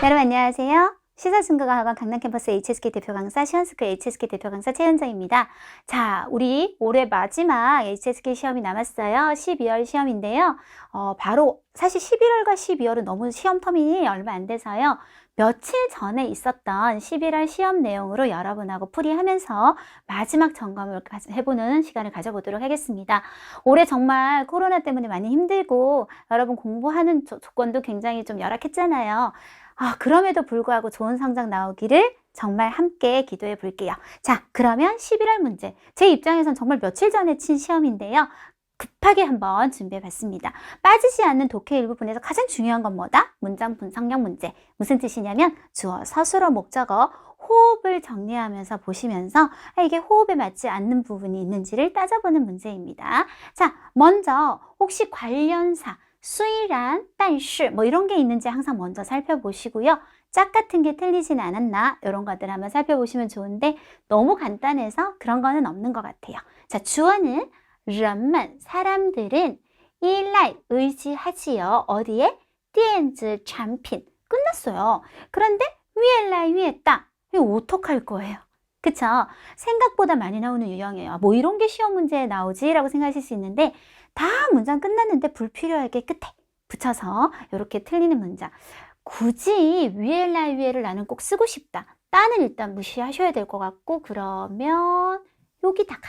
여러분 안녕하세요. 시사증거과학원 강남캠퍼스 HSK 대표 강사 시원스쿨 HSK 대표 강사 최현정입니다. 자, 우리 올해 마지막 HSK 시험이 남았어요. 12월 시험인데요. 바로 사실 11월과 12월은 너무 시험 터민이 얼마 안 돼서요. 며칠 전에 있었던 11월 시험 내용으로 여러분하고 풀이하면서 마지막 점검을 해보는 시간을 가져보도록 하겠습니다. 올해 정말 코로나 때문에 많이 힘들고 여러분 공부하는 조건도 굉장히 좀 열악했잖아요. 그럼에도 불구하고 좋은 성적 나오기를 정말 함께 기도해 볼게요. 자, 그러면 11월 문제. 제 입장에선 정말 며칠 전에 친 시험인데요. 급하게 한번 준비해 봤습니다. 빠지지 않는 독해 일부분에서 가장 중요한 건 뭐다? 문장 분석력 문제. 무슨 뜻이냐면 주어, 서술어, 목적어, 호흡을 정리하면서 보시면서 이게 호흡에 맞지 않는 부분이 있는지를 따져보는 문제입니다. 자, 먼저 혹시 관련사, 수이란, 但是뭐 이런 게 있는지 항상 먼저 살펴보시고요. 짝 같은 게 틀리진 않았나 이런 것들 한번 살펴보시면 좋은데 너무 간단해서 그런 거는 없는 것 같아요. 자, 주어는 人们, 사람들은 依赖, 의지하지요. 어디에? 电子产品. 끝났어요. 그런데 越来越大. 이거 어떡할 거예요? 그쵸? 생각보다 많이 나오는 유형이에요. 뭐 이런 게 시험 문제에 나오지? 라고 생각하실 수 있는데 다 문장 끝났는데 불필요하게 끝에 붙여서 이렇게 틀리는 문장. 굳이 위엘라위에를 나는 꼭 쓰고 싶다. 따는 일단 무시하셔야 될 것 같고 그러면 여기다가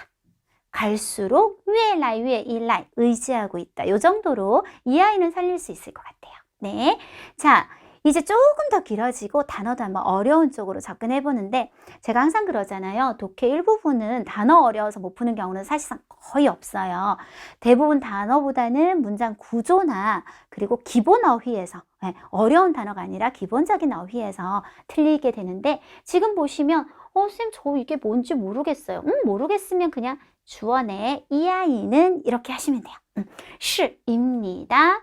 갈수록 위엘라위에 일라이 의지하고 있다. 이 정도로 이 아이는 살릴 수 있을 것 같아요. 네, 자 이제 조금 더 길어지고 단어도 한번 어려운 쪽으로 접근해 보는데 제가 항상 그러잖아요. 독해 일부분은 단어 어려워서 못 푸는 경우는 사실상 거의 없어요. 대부분 단어보다는 문장 구조나 그리고 기본 어휘에서 어려운 단어가 아니라 기본적인 어휘에서 틀리게 되는데 지금 보시면 쌤 저 이게 뭔지 모르겠어요. 모르겠으면 그냥 주어내 이 아이는 이렇게 하시면 돼요. 시입니다.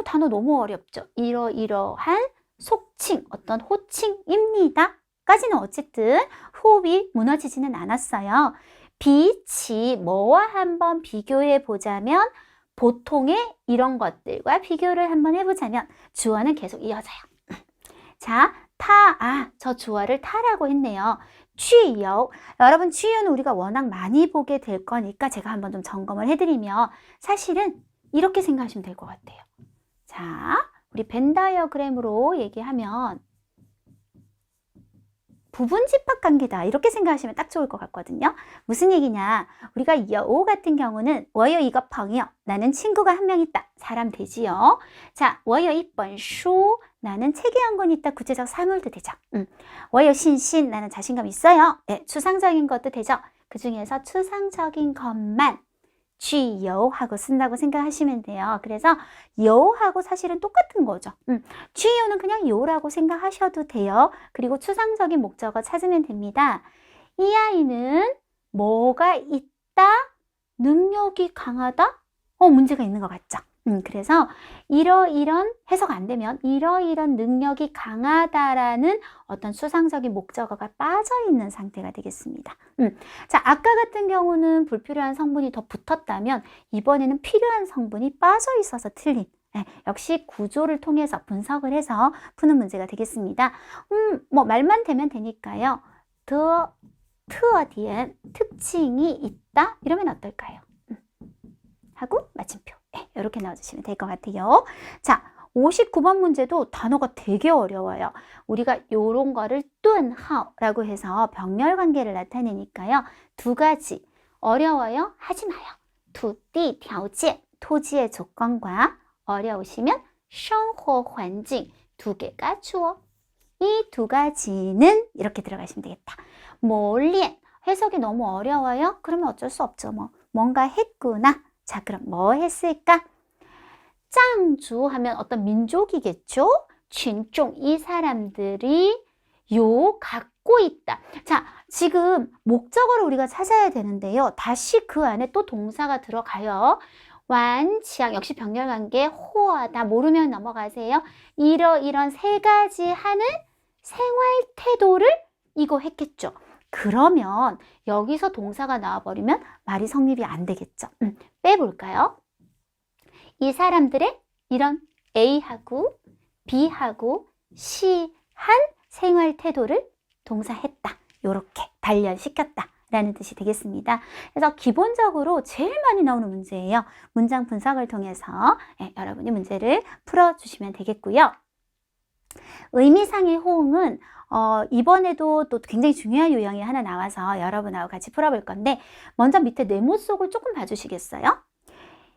단어 너무 어렵죠. 이러이러한 속칭, 어떤 호칭입니다. 까지는 어쨌든 호흡이 무너지지는 않았어요. 비치, 뭐와 한번 비교해 보자면 보통의 이런 것들과 비교를 한번 해보자면 주어는 계속 이어져요. 자, 저 주어를 타라고 했네요. 취요. 여러분 취요는 우리가 워낙 많이 보게 될 거니까 제가 한번 좀 점검을 해드리면 사실은 이렇게 생각하시면 될 것 같아요. 자, 우리 벤 다이어그램으로 얘기하면 부분 집합관계다 이렇게 생각하시면 딱 좋을 것 같거든요. 무슨 얘기냐? 우리가 여우 같은 경우는 我有一个朋友 나는 친구가 한 명 있다. 사람 되지요. 자, 我有一本书 나는 책이 한 권 있다. 구체적 사물도 되죠. 我有信心 나는 자신감 있어요. 네, 추상적인 것도 되죠. 그 중에서 추상적인 것만 취요하고 쓴다고 생각하시면 돼요. 그래서 요하고 사실은 똑같은 거죠. 취요는 그냥 요라고 생각하셔도 돼요. 그리고 추상적인 목적어 찾으면 됩니다. 이 아이는 뭐가 있다? 능력이 강하다? 문제가 있는 것 같죠. 그래서 이런 해석 안 되면 이러이런 능력이 강하다라는 어떤 수상적인 목적어가 빠져있는 상태가 되겠습니다. 자, 아까 같은 경우는 불필요한 성분이 더 붙었다면 이번에는 필요한 성분이 빠져있어서 틀린 역시 구조를 통해서 분석을 해서 푸는 문제가 되겠습니다. 뭐 말만 되면 되니까요. 특어디엔 특징이 있다? 이러면 어떨까요? 하고 마침표. 이렇게 넣어주시면 될 것 같아요. 자, 59번 문제도 단어가 되게 어려워요. 우리가 요런 거를 顿号라고 해서 병렬 관계를 나타내니까요. 두 가지 어려워요? 하지 마요.土地条件 토지의 조건과 어려우시면 生活环境 두 개가 주어. 이 두 가지는 이렇게 들어가시면 되겠다. 몰리엔 해석이 너무 어려워요? 그러면 어쩔 수 없죠. 뭔가 했구나. 자, 그럼 뭐 했을까? 짱주 하면 어떤 민족이겠죠?群众, 이 사람들이 갖고 있다. 자, 지금 목적어를 우리가 찾아야 되는데요. 다시 그 안에 또 동사가 들어가요. 완치양, 역시 병렬관계, 호하다, 모르면 넘어가세요. 이런 세 가지 하는 생활 태도를 이거 했겠죠. 그러면 여기서 동사가 나와버리면 말이 성립이 안 되겠죠. 빼볼까요? 이 사람들의 이런 A하고 B하고 C, 한 생활 태도를 동사했다. 요렇게 단련시켰다 라는 뜻이 되겠습니다. 그래서 기본적으로 제일 많이 나오는 문제예요. 문장 분석을 통해서 여러분이 문제를 풀어주시면 되겠고요. 의미상의 호응은 이번에도 또 굉장히 중요한 요령이 하나 나와서 여러분하고 같이 풀어볼 건데 먼저 밑에 네모 속을 조금 봐주시겠어요?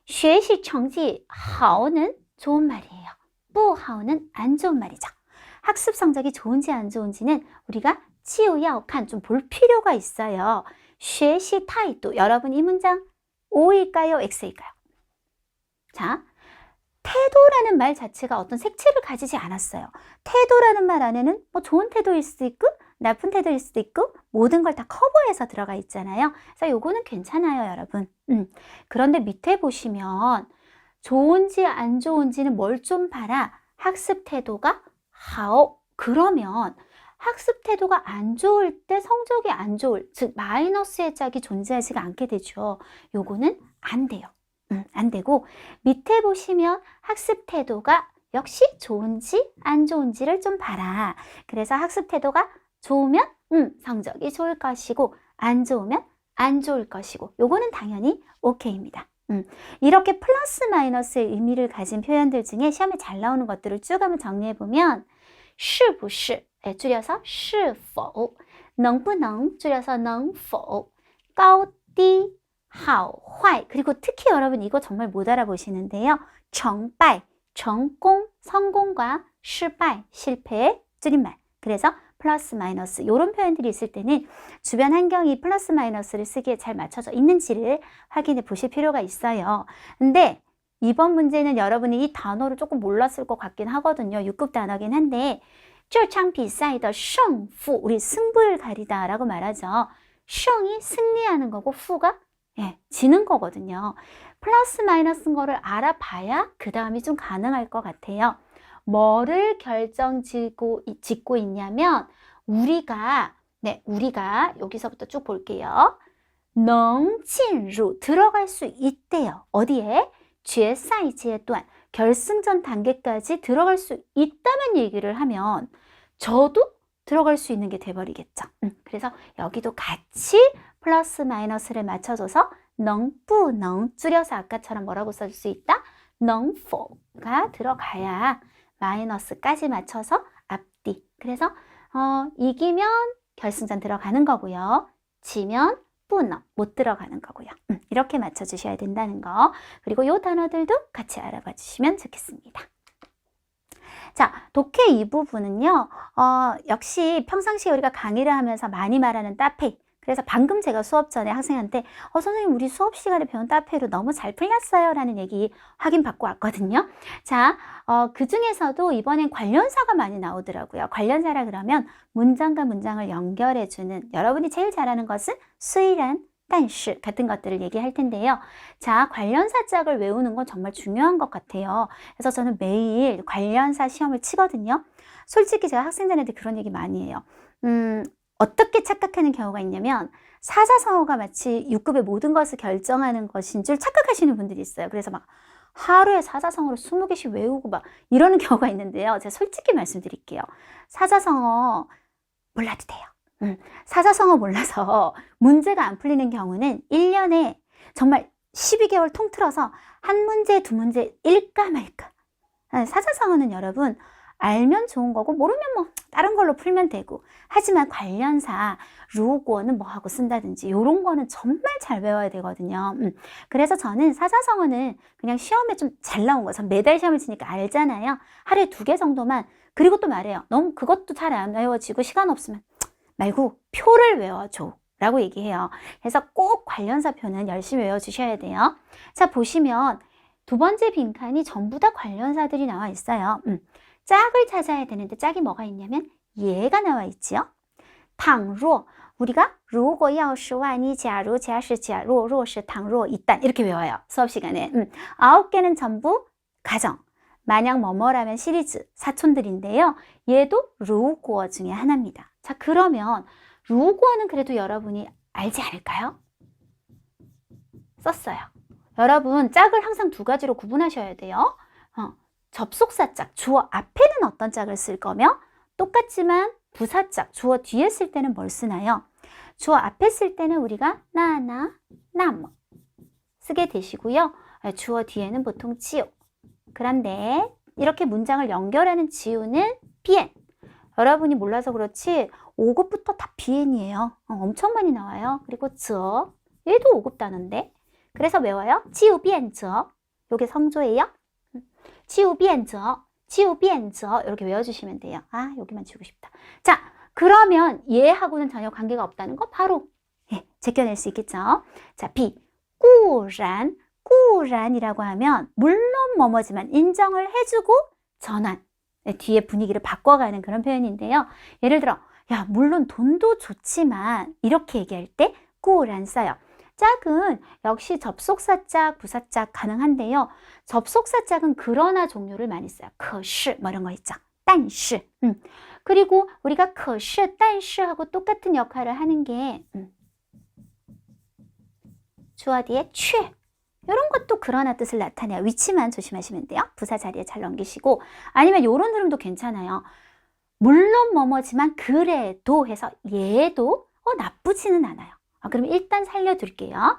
学习成绩好는 좋은 말이에요. 不好는 안 좋은 말이죠. 학습 성적이 좋은지 안 좋은지는 우리가 就要看 좀 볼 필요가 있어요. 学习态度 여러분 이 문장 O일까요? X일까요? 자, 태도라는 말 자체가 어떤 색채를 가지지 않았어요. 태도라는 말 안에는 뭐 좋은 태도일 수도 있고 나쁜 태도일 수도 있고 모든 걸 다 커버해서 들어가 있잖아요. 그래서 요거는 괜찮아요, 여러분. 그런데 밑에 보시면 좋은지 안 좋은지는 뭘 좀 봐라. 학습 태도가 好 그러면 학습 태도가 안 좋을 때 성적이 안 좋을, 즉 마이너스의 짝이 존재하지가 않게 되죠. 요거는 안 돼요. 안 되고 밑에 보시면 학습 태도가 역시 좋은지 안 좋은지를 좀 봐라. 그래서 학습 태도가 좋으면 성적이 좋을 것이고 안 좋으면 안 좋을 것이고 요거는 당연히 오케이입니다. 이렇게 플러스 마이너스의 의미를 가진 표현들 중에 시험에 잘 나오는 것들을 쭉 한번 정리해보면 是不是 줄여서 是否 能不能 줄여서 能否 高低 好坏그리고 특히 여러분 이거 정말 못 알아보시는데요. 成败 成功 성공과 失败 실패의 줄임말. 그래서 플러스 마이너스 이런 표현들이 있을 때는 주변 환경이 플러스 마이너스를 쓰기에 잘 맞춰져 있는지를 확인해 보실 필요가 있어요. 근데 이번 문제는 여러분이 이 단어를 조금 몰랐을 것 같긴 하거든요. 6급 단어긴 한데 这场比赛的胜负 우리 승부를 가리다 라고 말하죠. 胜이 승리하는 거고 후가 지는 거거든요. 플러스 마이너스인 거를 알아봐야 그 다음이 좀 가능할 것 같아요. 뭐를 짓고 있냐면 우리가 여기서부터 쭉 볼게요. 能进入 들어갈 수 있대요. 어디에? 决赛阶段 결승전 단계까지 들어갈 수 있다는 얘기를 하면 저도 들어갈 수 있는 게 돼버리겠죠. 그래서 여기도 같이 플러스 마이너스를 맞춰줘서 能不能 줄여서 아까처럼 뭐라고 써줄 수 있다? 能否가 들어가야 마이너스까지 맞춰서 앞뒤. 그래서 이기면 결승전 들어가는 거고요. 지면 不能 못 들어가는 거고요. 이렇게 맞춰주셔야 된다는 거. 그리고 이 단어들도 같이 알아봐 주시면 좋겠습니다. 자, 독해 이 부분은요. 역시 평상시에 우리가 강의를 하면서 많이 말하는 따페이. 그래서 방금 제가 수업 전에 학생한테 선생님 우리 수업 시간에 배운 따페이로 너무 잘 풀렸어요 라는 얘기 확인받고 왔거든요. 자, 그 중에서도 이번엔 관련사가 많이 나오더라고요. 관련사라 그러면 문장과 문장을 연결해주는 여러분이 제일 잘하는 것은 수이란 但是 같은 것들을 얘기할 텐데요. 자, 관련사 짝을 외우는 건 정말 중요한 것 같아요. 그래서 저는 매일 관련사 시험을 치거든요. 솔직히 제가 학생들한테 그런 얘기 많이 해요. 어떻게 착각하는 경우가 있냐면 사자성어가 마치 6급의 모든 것을 결정하는 것인 줄 착각하시는 분들이 있어요. 그래서 막 하루에 사자성어를 20개씩 외우고 막 이러는 경우가 있는데요. 제가 솔직히 말씀드릴게요. 사자성어 몰라도 돼요. 사자성어 몰라서 문제가 안 풀리는 경우는 1년에 정말 12개월 통틀어서 한 문제, 두 문제 일까 말까. 사자성어는 여러분 알면 좋은 거고 모르면 뭐 다른 걸로 풀면 되고 하지만 관련사 루고는 뭐하고 쓴다든지 이런 거는 정말 잘 외워야 되거든요. 그래서 저는 사자성어는 그냥 시험에 좀 잘 나온 거. 전 매달 시험을 치니까 알잖아요. 하루에 2개 정도만. 그리고 또 말해요. 너무 그것도 잘 안 외워지고 시간 없으면 말고 표를 외워줘 라고 얘기해요. 그래서 꼭 관련사 표는 열심히 외워주셔야 돼요. 자, 보시면 두 번째 빈칸이 전부 다 관련사들이 나와 있어요. 짝을 찾아야 되는데 짝이 뭐가 있냐면 얘가 나와 있지요. 倘若 우리가 如果要是万一假如假使假若若是倘若一旦 이렇게 외워요. 수업 시간에. 9개는 전부 가정. 만약 뭐뭐라면 시리즈 사촌들인데요. 얘도 如果 중에 하나입니다. 자, 그러면 如果는 그래도 여러분이 알지 않을까요? 썼어요. 여러분 짝을 항상 두 가지로 구분하셔야 돼요. 접속사 짝, 주어 앞에는 어떤 짝을 쓸 거며 똑같지만 부사짝, 주어 뒤에 쓸 때는 뭘 쓰나요? 주어 앞에 쓸 때는 우리가 나나, 나뭐 쓰게 되시고요. 주어 뒤에는 보통 지오. 그런데 이렇게 문장을 연결하는 지우는 비엔. 여러분이 몰라서 그렇지 5급부터 다 비엔이에요. 엄청 많이 나와요. 그리고 저 얘도 5급 단어인데 그래서 외워요. 지우 비엔저. 요게 성조예요. 지우 비엔저, 지우 비엔저 이렇게 외워주시면 돼요. 아 여기만 지우고 싶다. 자 그러면 얘하고는 전혀 관계가 없다는 거 바로 제껴낼 수 있겠죠. 자 비, 꾸란, 꾸란이라고 하면 물론 뭐뭐지만 인정을 해주고 전환. 뒤에 분위기를 바꿔가는 그런 표현인데요. 예를 들어 야 물론 돈도 좋지만 이렇게 얘기할 때 꾸란 써요. 짝은 역시 접속사짝, 부사짝 가능한데요. 접속사짝은 그러나 종류를 많이 써요. 可是 뭐 이런 거 있죠. 但是 그리고 우리가 可是,但是 하고 똑같은 역할을 하는 게 주어 뒤에 却 이런 것도 그러나 뜻을 나타내요. 위치만 조심하시면 돼요. 부사 자리에 잘 넘기시고 아니면 이런 흐름도 괜찮아요. 물론 뭐뭐지만 그래도 해서 얘도 나쁘지는 않아요. 그럼 일단 살려둘게요.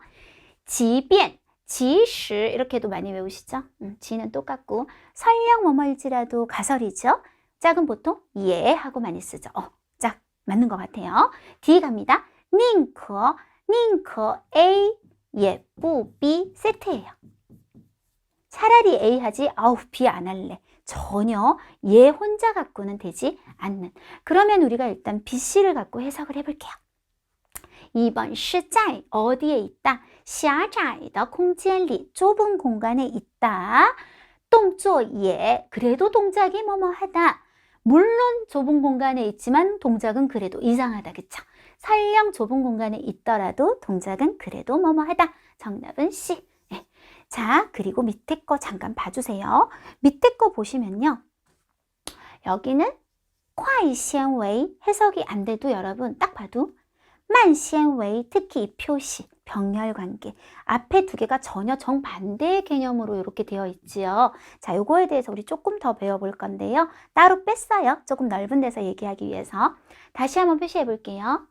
即便, 即使 이렇게도 많이 외우시죠? 지는 똑같고 설령 뭐뭐일지라도 가설이죠. 짝은 보통 예 하고 많이 쓰죠. 짝 맞는 것 같아요. D 갑니다. 宁可, 宁可 A 예, 부, B 세트예요. 차라리 A 하지 아우 B 안 할래. 전혀 얘 혼자 갖고는 되지 않는. 그러면 우리가 일단 B, C를 갖고 해석을 해볼게요. 2번 是在 어디에 있다? 狭窄的空间里 좁은 공간에 있다. 动作也 그래도 동작이 뭐뭐 하다. 물론 좁은 공간에 있지만 동작은 그래도 이상하다. 그쵸? 설령 좁은 공간에 있더라도 동작은 그래도 뭐뭐 하다. 정답은 C. 네. 자, 그리고 밑에 거 잠깐 봐주세요. 밑에 거 보시면요. 여기는 快纤维 해석이 안 돼도 여러분 딱 봐도 慢纤维 특히 이 표시, 병렬 관계. 앞에 두 개가 전혀 정반대의 개념으로 이렇게 되어 있지요. 자, 요거에 대해서 우리 조금 더 배워볼 건데요. 따로 뺐어요. 조금 넓은 데서 얘기하기 위해서. 다시 한번 표시해 볼게요.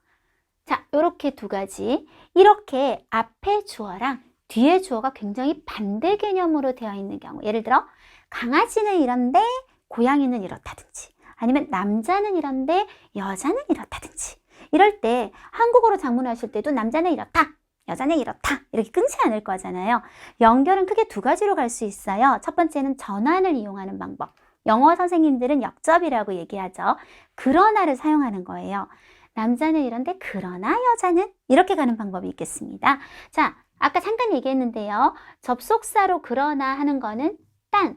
자, 요렇게 두 가지. 이렇게 앞에 주어랑 뒤에 주어가 굉장히 반대 개념으로 되어 있는 경우. 예를 들어, 강아지는 이런데 고양이는 이렇다든지, 아니면 남자는 이런데 여자는 이렇다든지. 이럴 때 한국어로 작문하실 때도 남자는 이렇다, 여자는 이렇다 이렇게 끊지 않을 거잖아요. 연결은 크게 두 가지로 갈 수 있어요. 첫 번째는 전환을 이용하는 방법. 영어 선생님들은 역접이라고 얘기하죠. 그러나를 사용하는 거예요. 남자는 이런데 그러나 여자는 이렇게 가는 방법이 있겠습니다. 자, 아까 잠깐 얘기했는데요. 접속사로 그러나 하는 거는 딴,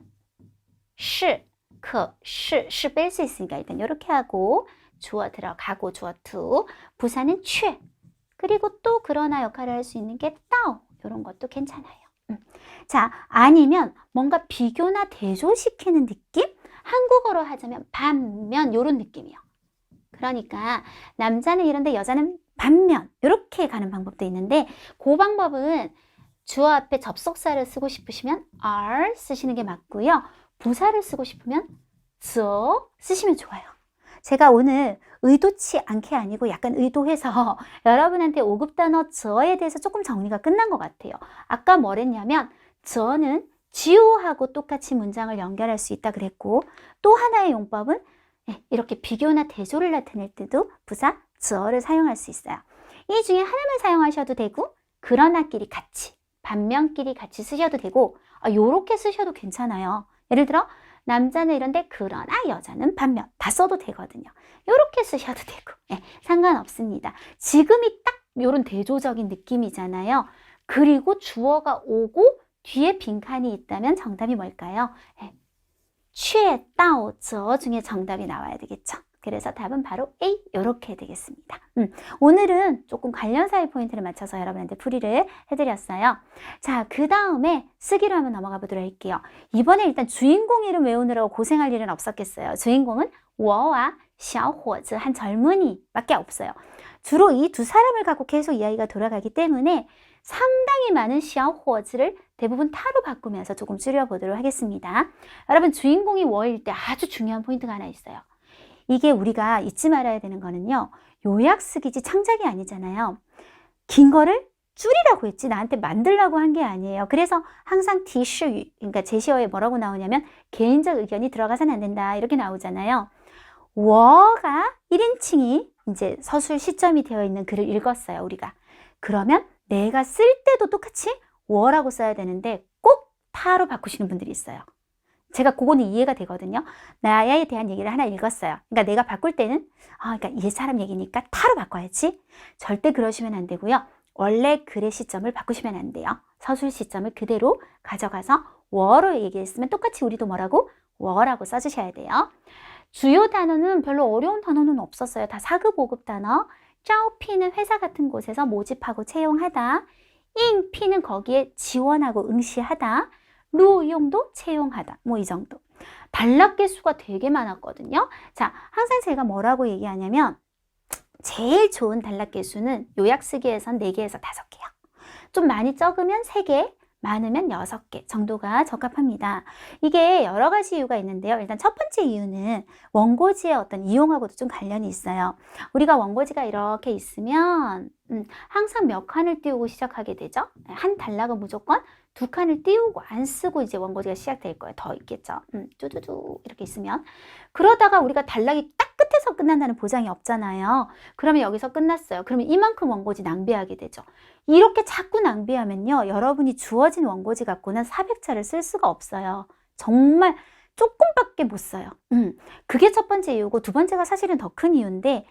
시, 그, 시 뺄 수 있으니까 일단 이렇게 하고 주어 들어가고 주어 투, 부사는 취, 그리고 또 그러나 역할을 할 수 있는 게 따오, 이런 것도 괜찮아요. 자, 아니면 뭔가 비교나 대조시키는 느낌? 한국어로 하자면 반면 이런 느낌이요. 그러니까 남자는 이런데 여자는 반면 이렇게 가는 방법도 있는데 그 방법은 주어 앞에 접속사를 쓰고 싶으시면 are 쓰시는 게 맞고요. 부사를 쓰고 싶으면 the 쓰시면 좋아요. 제가 오늘 의도치 않게 아니고 약간 의도해서 여러분한테 5급 단어 the에 대해서 조금 정리가 끝난 것 같아요. 아까 뭐랬냐면 the는 지우하고 똑같이 문장을 연결할 수 있다 그랬고 또 하나의 용법은 이렇게 비교나 대조를 나타낼 때도 부사 the를 사용할 수 있어요. 이 중에 하나만 사용하셔도 되고 그러나끼리 같이, 반면끼리 같이 쓰셔도 되고 요렇게 쓰셔도 괜찮아요. 예를 들어 남자는 이런데 그러나 여자는 반면 다 써도 되거든요. 요렇게 쓰셔도 되고 상관없습니다. 지금이 딱 요런 대조적인 느낌이잖아요. 그리고 주어가 오고 뒤에 빈칸이 있다면 정답이 뭘까요? 确到저 중에 정답이 나와야 되겠죠. 그래서 답은 바로 A 이렇게 되겠습니다. 오늘은 조금 관련사의 포인트를 맞춰서 여러분한테 풀이를 해드렸어요. 자, 그 다음에 쓰기로 한번 넘어가 보도록 할게요. 이번에 일단 주인공 이름 외우느라고 고생할 일은 없었겠어요. 주인공은 我와 小伙子 한 젊은이밖에 없어요. 주로 이 두 사람을 갖고 계속 이야기가 돌아가기 때문에 상당히 많은 小伙子를 대부분 타로 바꾸면서 조금 줄여보도록 하겠습니다. 여러분 주인공이 워일 때 아주 중요한 포인트가 하나 있어요. 이게 우리가 잊지 말아야 되는 거는요. 요약 쓰기지 창작이 아니잖아요. 긴 거를 줄이라고 했지 나한테 만들라고 한 게 아니에요. 그래서 항상 디슈, 그러니까 제시어에 뭐라고 나오냐면 개인적 의견이 들어가서는 안 된다 이렇게 나오잖아요. 워가 1인칭이 이제 서술 시점이 되어 있는 글을 읽었어요, 우리가. 그러면 내가 쓸 때도 똑같이 워라고 써야 되는데 꼭 타로 바꾸시는 분들이 있어요. 제가 그거는 이해가 되거든요. 나에 대한 얘기를 하나 읽었어요. 그러니까 내가 바꿀 때는 그러니까 이 사람 얘기니까 타로 바꿔야지. 절대 그러시면 안 되고요. 원래 글의 시점을 바꾸시면 안 돼요. 서술 시점을 그대로 가져가서 워로 얘기했으면 똑같이 우리도 뭐라고? 워라고 써주셔야 돼요. 주요 단어는 별로 어려운 단어는 없었어요. 다 4급, 5급 단어. 짜오피는 회사 같은 곳에서 모집하고 채용하다. 잉피는 거기에 지원하고 응시하다. 루용도 채용하다. 뭐 이 정도. 단락 개수가 되게 많았거든요. 자, 항상 제가 뭐라고 얘기하냐면 제일 좋은 단락 개수는 요약 쓰기에선 4개에서 5개요. 좀 많이 적으면 3개, 많으면 6개 정도가 적합합니다. 이게 여러 가지 이유가 있는데요. 일단 첫 번째 이유는 원고지의 어떤 이용하고도 좀 관련이 있어요. 우리가 원고지가 이렇게 있으면 항상 몇 칸을 띄우고 시작하게 되죠. 한 단락은 무조건 2칸을 띄우고 안 쓰고 이제 원고지가 시작될 거예요. 더 있겠죠. 뚜두두 이렇게 있으면. 그러다가 우리가 단락이 딱 끝에서 끝난다는 보장이 없잖아요. 그러면 여기서 끝났어요. 그러면 이만큼 원고지 낭비하게 되죠. 이렇게 자꾸 낭비하면요. 여러분이 주어진 원고지 갖고는 400자를 쓸 수가 없어요. 정말 조금밖에 못 써요. 그게 첫 번째 이유고 두 번째가 사실은 더 큰 이유인데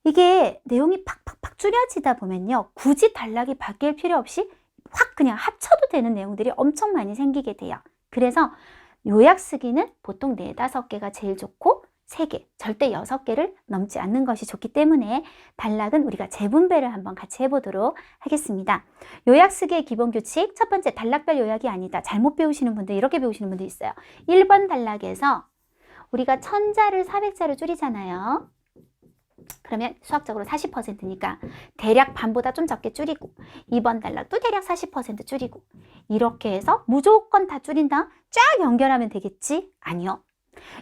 이게 내용이 팍팍팍 줄여지다 보면요. 굳이 단락이 바뀔 필요 없이 확 그냥 합쳐도 되는 내용들이 엄청 많이 생기게 돼요. 그래서 요약 쓰기는 보통 4, 5개가 제일 좋고 3개, 절대 6개를 넘지 않는 것이 좋기 때문에 단락은 우리가 재분배를 한번 같이 해보도록 하겠습니다. 요약 쓰기의 기본 규칙, 첫 번째 단락별 요약이 아니다. 잘못 배우시는 분들, 이렇게 배우시는 분들 있어요. 1번 단락에서 우리가 1000자를 400자로 줄이잖아요. 그러면 수학적으로 40%니까 대략 반보다 좀 적게 줄이고 2번 단락도 대략 40% 줄이고 이렇게 해서 무조건 다 줄인다? 쫙 연결하면 되겠지? 아니요.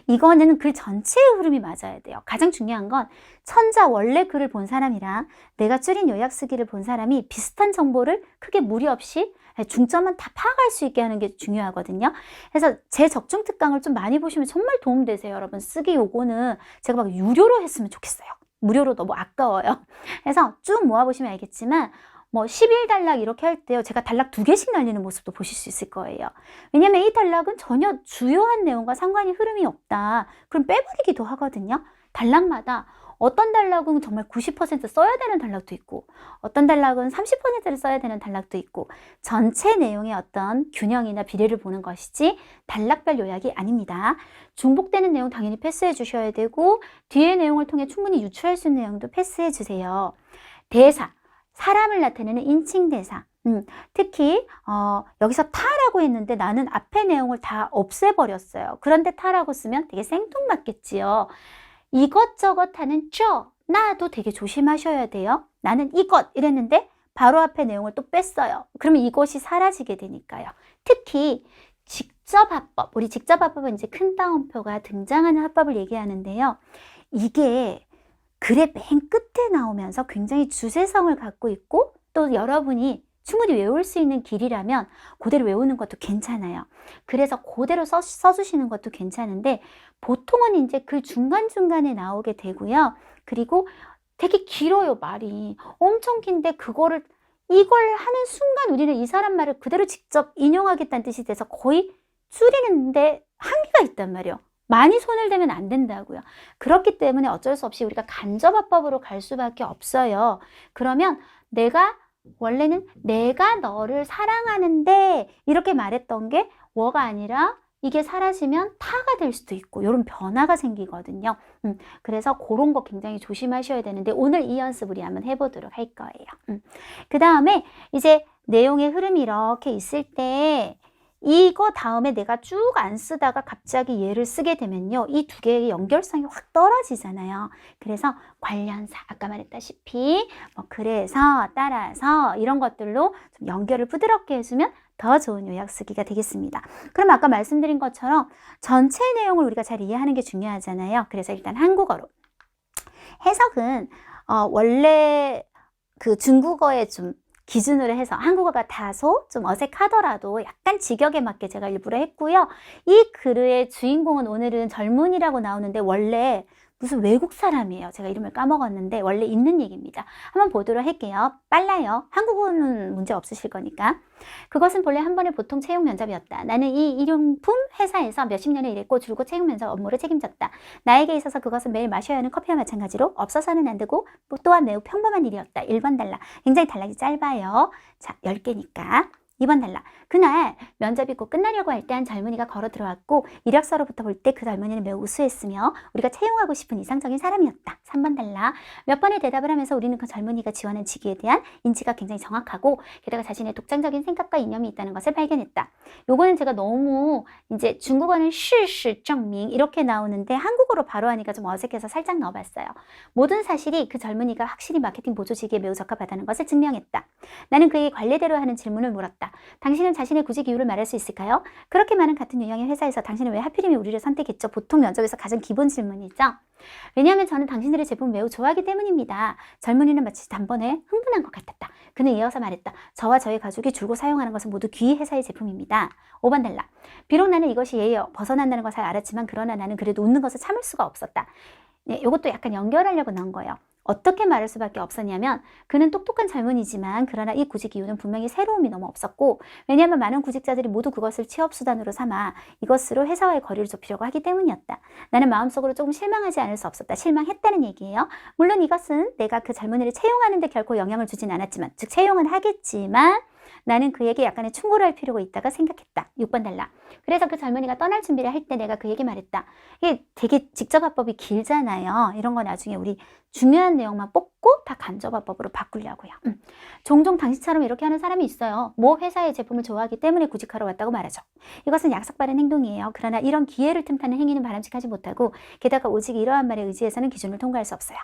이거는 글 전체의 흐름이 맞아야 돼요. 가장 중요한 건 천자 원래 글을 본 사람이랑 내가 줄인 요약 쓰기를 본 사람이 비슷한 정보를 크게 무리 없이 중점은 다 파악할 수 있게 하는 게 중요하거든요. 그래서 제 적중 특강을 좀 많이 보시면 정말 도움되세요. 여러분 쓰기 요거는 제가 막 유료로 했으면 좋겠어요. 무료로 너무 아까워요. 그래서 쭉 모아보시면 알겠지만 뭐 11단락 이렇게 할 때요. 제가 단락 2개씩 날리는 모습도 보실 수 있을 거예요. 왜냐면 이 단락은 전혀 주요한 내용과 상관이 흐름이 없다. 그럼 빼버리기도 하거든요. 단락마다 어떤 단락은 정말 90% 써야 되는 단락도 있고 어떤 단락은 30%를 써야 되는 단락도 있고 전체 내용의 어떤 균형이나 비례를 보는 것이지 단락별 요약이 아닙니다. 중복되는 내용 당연히 패스해 주셔야 되고 뒤의 내용을 통해 충분히 유추할 수 있는 내용도 패스해 주세요. 대사, 사람을 나타내는 인칭 대사. 특히 여기서 타라고 했는데 나는 앞에 내용을 다 없애버렸어요. 그런데 타라고 쓰면 되게 생뚱맞겠지요. 이것저것 하는 나도 되게 조심하셔야 돼요. 나는 이것 이랬는데 바로 앞에 내용을 또 뺐어요. 그러면 이것이 사라지게 되니까요. 특히 직접 화법, 우리 직접 화법은 이제 큰 따옴표가 등장하는 화법을 얘기하는데요. 이게 글의 맨 끝에 나오면서 굉장히 주제성을 갖고 있고 또 여러분이 충분히 외울 수 있는 길이라면 그대로 외우는 것도 괜찮아요. 그래서 그대로 써주시는 것도 괜찮은데 보통은 이제 글 중간중간에 나오게 되고요. 그리고 되게 길어요, 말이. 엄청 긴데 이걸 하는 순간 우리는 이 사람 말을 그대로 직접 인용하겠다는 뜻이 돼서 거의 줄이는데 한계가 있단 말이에요. 많이 손을 대면 안 된다고요. 그렇기 때문에 어쩔 수 없이 우리가 간접화법으로 갈 수밖에 없어요. 그러면 원래는 내가 너를 사랑하는데 이렇게 말했던 게 워가 아니라 이게 사라지면 타가 될 수도 있고 이런 변화가 생기거든요. 그래서 그런 거 굉장히 조심하셔야 되는데 오늘 이 연습 우리 한번 해보도록 할 거예요. 그 다음에 이제 내용의 흐름이 이렇게 있을 때 이거 다음에 내가 쭉 안 쓰다가 갑자기 얘를 쓰게 되면요. 이 두 개의 연결성이 확 떨어지잖아요. 그래서 관련사, 아까 말했다시피 그래서, 따라서 이런 것들로 좀 연결을 부드럽게 해주면 더 좋은 요약 쓰기가 되겠습니다. 그럼 아까 말씀드린 것처럼 전체 내용을 우리가 잘 이해하는 게 중요하잖아요. 그래서 일단 한국어로. 해석은 원래 그 중국어에 좀 기준으로 해서 한국어가 다소 좀 어색하더라도 약간 직역에 맞게 제가 일부러 했고요. 이 글의 주인공은 오늘은 젊은이라고 나오는데 원래 무슨 외국 사람이에요. 제가 이름을 까먹었는데 원래 있는 얘기입니다. 한번 보도록 할게요. 빨라요. 한국어는 문제 없으실 거니까. 그것은 본래 한 번의 보통 채용 면접이었다. 나는 이 일용품 회사에서 몇십 년을 일했고 줄곧 채용 면접 업무를 책임졌다. 나에게 있어서 그것은 매일 마셔야 하는 커피와 마찬가지로 없어서는 안 되고 또한 매우 평범한 일이었다. 1번 달라. 굉장히 단락이 짧아요. 자, 10개니까. 2번 달라. 그날 면접이 곧 끝나려고 할 때 한 젊은이가 걸어 들어왔고 이력서로부터 볼 때 그 젊은이는 매우 우수했으며 우리가 채용하고 싶은 이상적인 사람이었다. 3번 달라. 몇 번의 대답을 하면서 우리는 그 젊은이가 지원한 직위에 대한 인지가 굉장히 정확하고 게다가 자신의 독창적인 생각과 이념이 있다는 것을 발견했다. 요거는 제가 너무 이제 중국어는 실시证明 이렇게 나오는데 한국어로 바로 하니까 좀 어색해서 살짝 넣어봤어요. 모든 사실이 그 젊은이가 확실히 마케팅 보조직에 매우 적합하다는 것을 증명했다. 나는 그에게 관례대로 하는 질문을 물었다. 당신은 자신의 구직 이유를 말할 수 있을까요? 그렇게 많은 같은 유형의 회사에서 당신은 왜 하필이면 우리를 선택했죠? 보통 면접에서 가장 기본 질문이죠. 왜냐하면 저는 당신들의 제품을 매우 좋아하기 때문입니다. 젊은이는 마치 단번에 흥분한 것 같았다. 그는 이어서 말했다. 저와 저희 가족이 줄곧 사용하는 것은 모두 귀 회사의 제품입니다. 5번 달라. 비록 나는 이것이 예의 벗어난다는 걸 잘 알았지만 그러나 나는 그래도 웃는 것을 참을 수가 없었다. 네, 이것도 약간 연결하려고 넣은 거예요. 어떻게 말할 수밖에 없었냐면 그는 똑똑한 젊은이지만 그러나 이 구직 이유는 분명히 새로움이 너무 없었고 왜냐하면 많은 구직자들이 모두 그것을 취업수단으로 삼아 이것으로 회사와의 거리를 좁히려고 하기 때문이었다. 나는 마음속으로 조금 실망하지 않을 수 없었다. 실망했다는 얘기예요. 물론 이것은 내가 그 젊은이를 채용하는 데 결코 영향을 주진 않았지만 즉 채용은 하겠지만 나는 그에게 약간의 충고를 할 필요가 있다가 생각했다. 6번 달라. 그래서 그 젊은이가 떠날 준비를 할 때 내가 그에게 말했다. 이게 되게 직접화법이 길잖아요. 이런 거 나중에 우리 중요한 내용만 뽑고 다 간접화법으로 바꾸려고요. 종종 당신처럼 이렇게 하는 사람이 있어요. 모 회사의 제품을 좋아하기 때문에 구직하러 왔다고 말하죠. 이것은 약삭빠른 행동이에요. 그러나 이런 기회를 틈타는 행위는 바람직하지 못하고 게다가 오직 이러한 말에 의지해서는 기준을 통과할 수 없어요.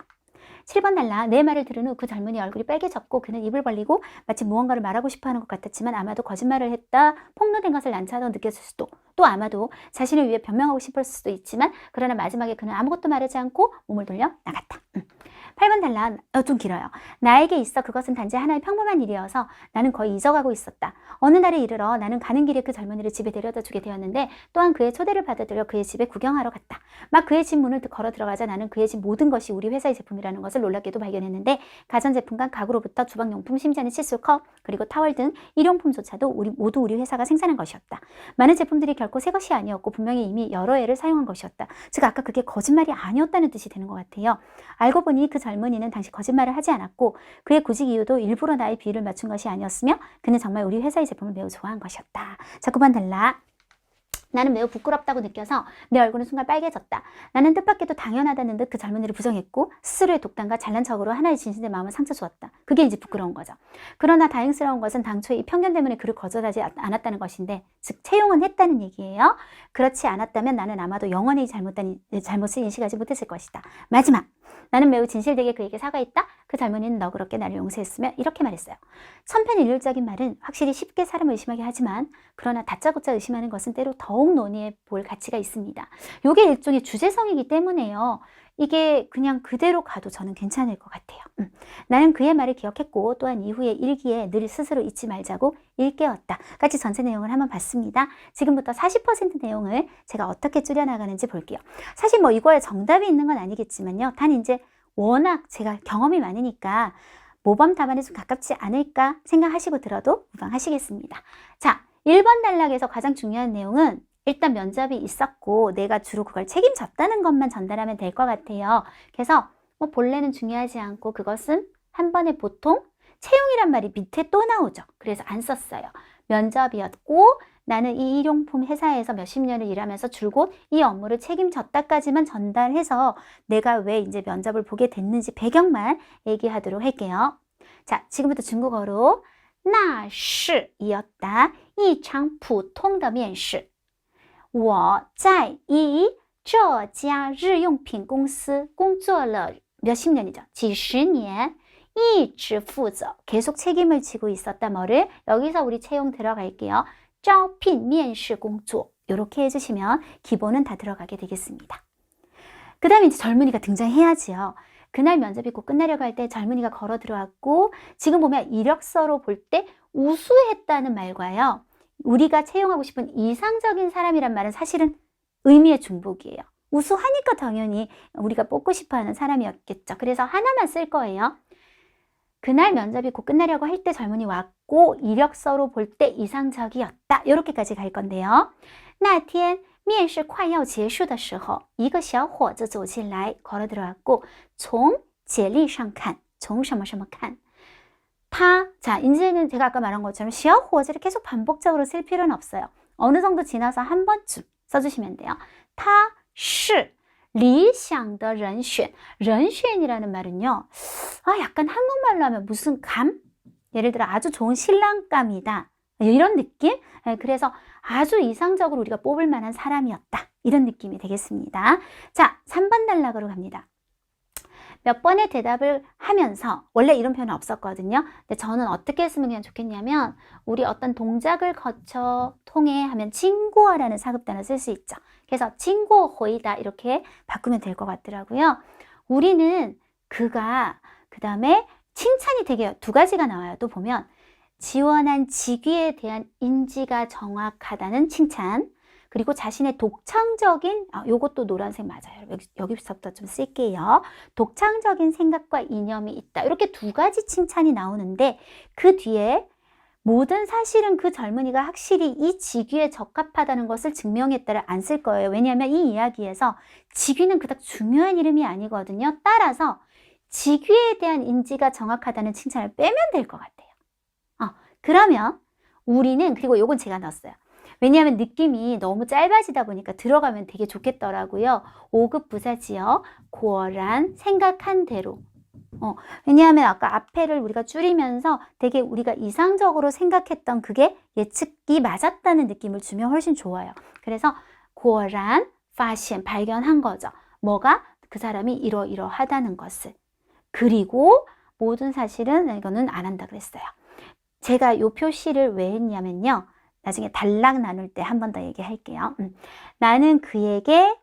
7번 달라. 내 말을 들은 후 그 젊은이 얼굴이 빨개졌고 그는 입을 벌리고 마치 무언가를 말하고 싶어하는 것 같았지만 아마도 거짓말을 했다 폭로된 것을 난처하다고 느꼈을 수도 또 아마도 자신을 위해 변명하고 싶을 수도 있지만 그러나 마지막에 그는 아무것도 말하지 않고 몸을 돌려 나갔다. 8번 달라. 좀 길어요. 나에게 있어 그것은 단지 하나의 평범한 일이어서 나는 거의 잊어가고 있었다. 어느 날에 이르러 나는 가는 길에 그 젊은이를 집에 데려다 주게 되었는데 또한 그의 초대를 받아들여 그의 집에 구경하러 갔다. 막 그의 집 문을 걸어 들어가자 나는 그의 집 모든 것이 우리 회사의 제품이라는 것을 놀랍게도 발견했는데 가전제품과 가구로부터 주방용품, 심지어는 칫솔, 컵, 그리고 타월 등 일용품조차도 모두 우리 회사가 생산한 것이었다. 많은 제품들이 결코 새 것이 아니었고 분명히 이미 여러 해를 사용한 것이었다. 즉 아까 그게 거짓말이 아니었다는 뜻이 되는 것 같아요. 알고 보니 그 젊은이는 당시 거짓말을 하지 않았고 그의 구직 이유도 일부러 나의 비위를 맞춘 것이 아니었으며 그는 정말 우리 회사의 제품을 매우 좋아한 것이었다. 자, 9번 달라. 나는 매우 부끄럽다고 느껴서 내 얼굴은 순간 빨개졌다. 나는 뜻밖에도 당연하다는 듯 그 젊은이를 부정했고 스스로의 독단과 잘난 척으로 하나의 진실된 마음을 상처 주었다. 그게 이제 부끄러운 거죠. 그러나 다행스러운 것은 당초에 이 편견 때문에 그를 거절하지 않았다는 것인데 즉 채용은 했다는 얘기예요. 그렇지 않았다면 나는 아마도 영원히 잘못을 인식하지 못했을 것이다. 마지막. 나는 매우 진실되게 그에게 사과했다. 그 젊은이는 너그럽게 나를 용서했으며 이렇게 말했어요. 천편일률적인 말은 확실히 쉽게 사람을 의심하게 하지만 그러나 다짜고짜 의심하는 것은 때로 더욱 논의해 볼 가치가 있습니다. 이게 일종의 주제성이기 때문에요. 이게 그냥 그대로 가도 저는 괜찮을 것 같아요. 나는 그의 말을 기억했고 또한 이후의 일기에 늘 스스로 잊지 말자고 일깨웠다. 같이 전체 내용을 한번 봤습니다. 지금부터 40% 내용을 제가 어떻게 줄여나가는지 볼게요. 사실 뭐 이거에 정답이 있는 건 아니겠지만요. 단 이제 워낙 제가 경험이 많으니까 모범 답안에 좀 가깝지 않을까 생각하시고 들어도 무방하시겠습니다. 자, 1번 단락에서 가장 중요한 내용은 일단 면접이 있었고 내가 주로 그걸 책임졌다는 것만 전달하면 될 것 같아요. 그래서 뭐 본래는 중요하지 않고 그것은 한 번에 보통 채용이란 말이 밑에 또 나오죠. 그래서 안 썼어요. 면접이었고 나는 이 일용품 회사에서 몇십 년을 일하면서 줄곧 이 업무를 책임졌다까지만 전달해서 내가 왜 이제 면접을 보게 됐는지 배경만 얘기하도록 할게요. 자, 지금부터 중국어로 那是이었다. 一场普通的面试我在这家日用品公司工作了몇십 년이죠. 几十年一直负责 계속 책임을 지고 있었다. 뭐를? 여기서 우리 채용 들어갈게요. 招聘面试工作 이렇게 해주시면 기본은 다 들어가게 되겠습니다. 그 다음에 이제 젊은이가 등장해야지요. 그날 면접이 곧 끝나려고 할 때 젊은이가 걸어 들어왔고 지금 보면 이력서로 볼 때 우수했다는 말과요. 우리가 채용하고 싶은 이상적인 사람이란 말은 사실은 의미의 중복이에요. 우수하니까 당연히 우리가 뽑고 싶어하는 사람이었겠죠. 그래서 하나만 쓸 거예요. 그날 면접이 곧 끝나려고 할 때 젊은이 왔고 이력서로 볼 때 이상적이었다. 이렇게까지 갈 건데요. 那天面试快要结束的时候一个小伙子走进来 걸어 들어왔고 从简历上看从什么什么看자, 이제는 제가 아까 말한 것처럼 小伙子를 계속 반복적으로 쓸 필요는 없어요. 어느 정도 지나서 한 번쯤 써주시면 돼요. 他是理想的人选 人选이라는 말은요. 약간 한국말로 하면 무슨 감? 예를 들어 아주 좋은 신랑감이다. 이런 느낌? 그래서 아주 이상적으로 우리가 뽑을 만한 사람이었다. 이런 느낌이 되겠습니다. 자, 3번 단락으로 갑니다. 몇 번의 대답을 하면서 원래 이런 표현은 없었거든요. 근데 저는 어떻게 했으면 그냥 좋겠냐면 우리 어떤 동작을 거쳐 통해 하면 친구어라는 사급단을 쓸 수 있죠. 그래서 친구어 호이다 이렇게 바꾸면 될 것 같더라고요. 우리는 그가 그 다음에 칭찬이 되게 두 가지가 나와요. 또 보면 지원한 직위에 대한 인지가 정확하다는 칭찬 그리고 자신의 독창적인 요것도 노란색 맞아요. 여기서부터 좀 쓸게요. 독창적인 생각과 이념이 있다. 이렇게 두 가지 칭찬이 나오는데 그 뒤에 모든 사실은 그 젊은이가 확실히 이 직위에 적합하다는 것을 증명했다를 안 쓸 거예요. 왜냐하면 이 이야기에서 직위는 그닥 중요한 이름이 아니거든요. 따라서 직위에 대한 인지가 정확하다는 칭찬을 빼면 될 것 같아요. 그러면 우리는 그리고 요건 제가 넣었어요. 왜냐하면 느낌이 너무 짧아지다 보니까 들어가면 되게 좋겠더라고요. 5급 부사지요. 고어란 생각한 대로. 왜냐하면 아까 앞에를 우리가 줄이면서 되게 우리가 이상적으로 생각했던 그게 예측이 맞았다는 느낌을 주면 훨씬 좋아요. 그래서 고어란 파시엔 발견한 거죠. 뭐가? 그 사람이 이러이러하다는 것을. 그리고 모든 사실은 이거는 안 한다 그랬어요. 제가 이 표시를 왜 했냐면요. 나중에 단락 나눌 때 한 번 더 얘기할게요. 나는 그에게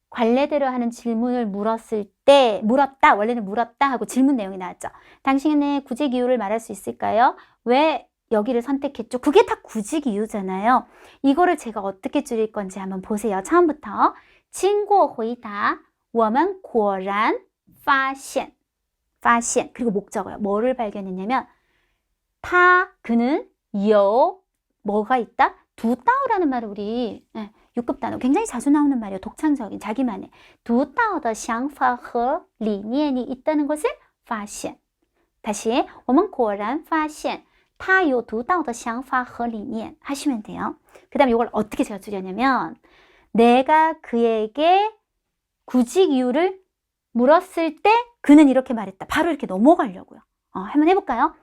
관례대로 하는 질문을 물었다. 원래는 물었다 하고 질문 내용이 나왔죠. 당신의 구직 이유를 말할 수 있을까요? 왜 여기를 선택했죠? 그게 다 구직 이유잖아요. 이거를 제가 어떻게 줄일 건지 한번 보세요. 처음부터 经过回答我们果然发现 그리고 목적어요. 뭐를 발견했냐면 그는 뭐가 있다? 두따오라는 말을 우리 6급 단어 굉장히 자주 나오는 말이에요. 독창적인 자기만의 独到的想法和理念이 있다는 것을 发现 다시 我们果然发现他有独到的想法和理念 하시면 돼요. 그 다음에 이걸 어떻게 제가 줄였냐면 내가 그에게 구직 이유를 물었을 때 그는 이렇게 말했다. 바로 이렇게 넘어가려고요. 한번 해볼까요?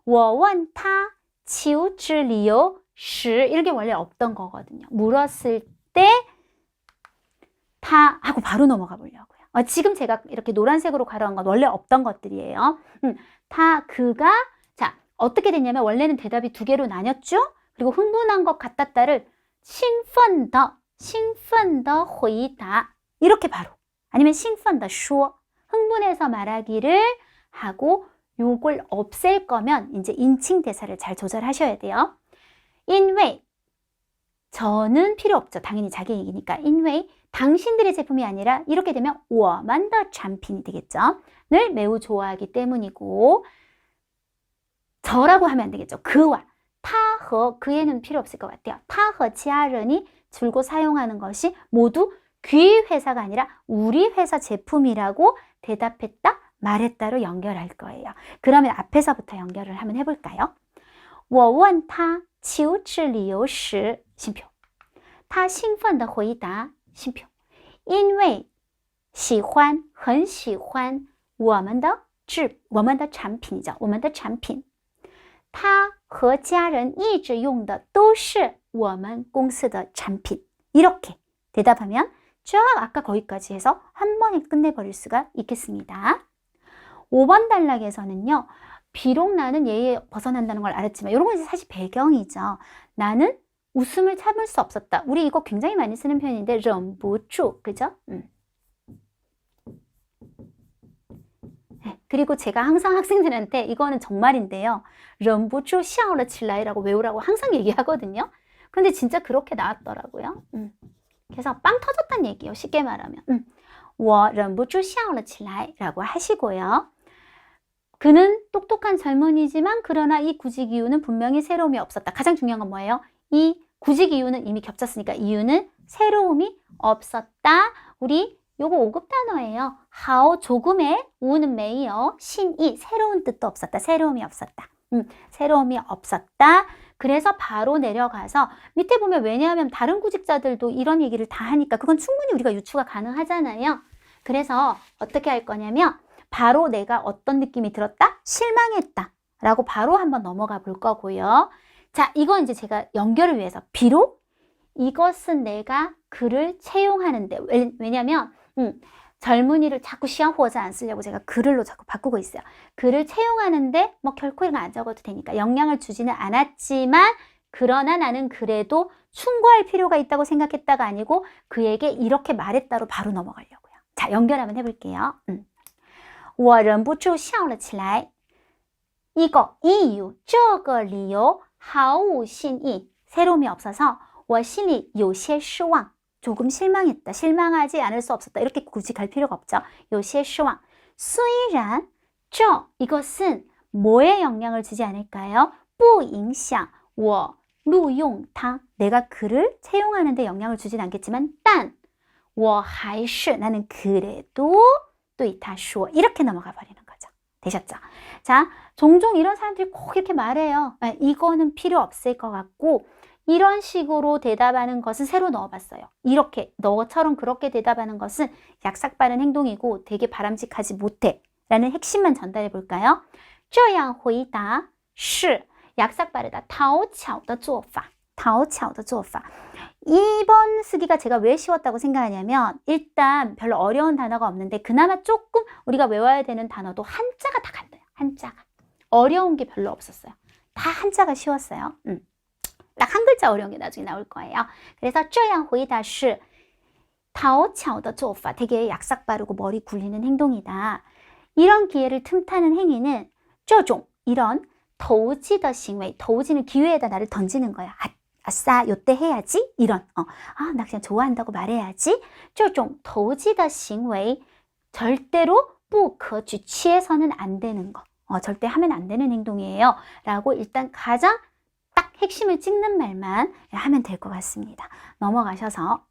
我问他求职理由时 이렇게 원래 없던 거거든요. 물었을 때 하고 바로 넘어가 보려고요. 지금 제가 이렇게 노란색으로 가로한 건 원래 없던 것들이에요. 그가 자 어떻게 됐냐면 원래는 대답이 두 개로 나뉘었죠. 그리고 흥분한 것 같았다를 兴奋的回答 이렇게 바로 아니면 兴奋的说 흥분해서 말하기를 하고 요걸 없앨 거면 이제 인칭 대사를 잘 조절하셔야 돼요. 因为 저는 필요 없죠. 당연히 자기 얘기니까. 因为 당신들의 제품이 아니라 이렇게 되면 我们的产品이 되겠죠. 를 매우 좋아하기 때문이고 저라고 하면 안 되겠죠. 그와 他和 그에는 필요 없을 것 같아요. 他和 家人이 줄곧 사용하는 것이 모두 귀 회사가 아니라 우리 회사 제품이라고 대답했다, 말했다로 연결할 거예요. 그러면 앞에서부터 연결을 한번 해볼까요? 我问他求职理由时 심표 他兴奋地回答 심표 因为喜欢很喜欢我们的产品我们的产品他和家人一直用的都是我们公司的产品 이렇게 대답하면 쫙 아까 거기까지 해서 한 번에 끝내버릴 수가 있겠습니다. 5번 단락에서는요. 비록 나는 예에 벗어난다는 걸 알았지만 이런 건 이제 사실 배경이죠. 나는 웃음을 참을 수 없었다. 우리 이거 굉장히 많이 쓰는 표현인데 忍不住 그죠? 그리고 제가 항상 학생들한테 이거는 정말인데요. 忍不住笑了起来라고 외우라고 항상 얘기하거든요. 근데 진짜 그렇게 나왔더라고요. 그래서 빵 터졌다는 얘기예요. 쉽게 말하면. 我忍不住笑了起来라고 하시고요. 그는 똑똑한 젊은이지만 그러나 이 구직 이유는 분명히 새로움이 없었다. 가장 중요한 건 뭐예요? 이 구직 이유는 이미 겹쳤으니까 이유는 새로움이 없었다. 우리 요거 5급 단어예요. 하오 조금의 우는 매이어 신이 새로운 뜻도 없었다. 새로움이 없었다. 새로움이 없었다. 그래서 바로 내려가서 밑에 보면 왜냐하면 다른 구직자들도 이런 얘기를 다 하니까 그건 충분히 우리가 유추가 가능하잖아요. 그래서 어떻게 할 거냐면 바로 내가 어떤 느낌이 들었다? 실망했다. 라고 바로 한번 넘어가 볼 거고요. 자, 이건 이제 제가 연결을 위해서 비록 이것은 내가 글을 채용하는데 왜냐면 젊은이를 자꾸 시험호자 안 쓰려고 제가 글을로 자꾸 바꾸고 있어요. 글을 채용하는데 뭐 결코 이런 거 안 적어도 되니까 영향을 주지는 않았지만 그러나 나는 그래도 충고할 필요가 있다고 생각했다가 아니고 그에게 이렇게 말했다로 바로 넘어가려고요. 자, 연결 한번 해볼게요. 我忍不住笑了起来. 이거, 이유, 这个理由毫无新意. 새로움이 없어서 我心里有些失望. 조금 실망했다. 실망하지 않을 수 없었다. 이렇게 굳이 갈 필요가 없죠. 有些失望. 虽然这 이것은 뭐에 영향을 주지 않을까요? 不影响我录用他. 내가 그를 채용하는 데 영향을 주진 않겠지만 但我还是 나는 그래도 对他说 이렇게 넘어가 버리는 거죠. 되셨죠? 자, 종종 이런 사람들이 꼭 이렇게 말해요. 이거는 필요 없을 것 같고 이런 식으로 대답하는 것은 새로 넣어봤어요. 이렇게 너처럼 그렇게 대답하는 것은 약삭 빠른 행동이고 되게 바람직하지 못해 라는 핵심만 전달해 볼까요? 这样回答是 약삭 빠르다. 讨巧的做法讨巧的做法 2번 쓰기가 제가 왜 쉬웠다고 생각하냐면 일단 별로 어려운 단어가 없는데 그나마 조금 우리가 외워야 되는 단어도 한자가 다 같아요. 한자가. 어려운 게 별로 없었어요. 다 한자가 쉬웠어요. 딱 한 글자 어려운 게 나중에 나올 거예요. 그래서 这样回答是讨巧的做法 되게 약삭 빠르고 머리 굴리는 행동이다. 이런 기회를 틈타는 행위는 这种 이런 投机的行为 投机는 기회에다 나를 던지는 거야. 아싸 요때 해야지 이런 나 그냥 좋아한다고 말해야지 这种投机的行为 절대로 不可取 취해서는 안 되는 거 절대 하면 안 되는 행동이에요 라고 일단 가장 딱 핵심을 찍는 말만 하면 될 것 같습니다. 넘어가셔서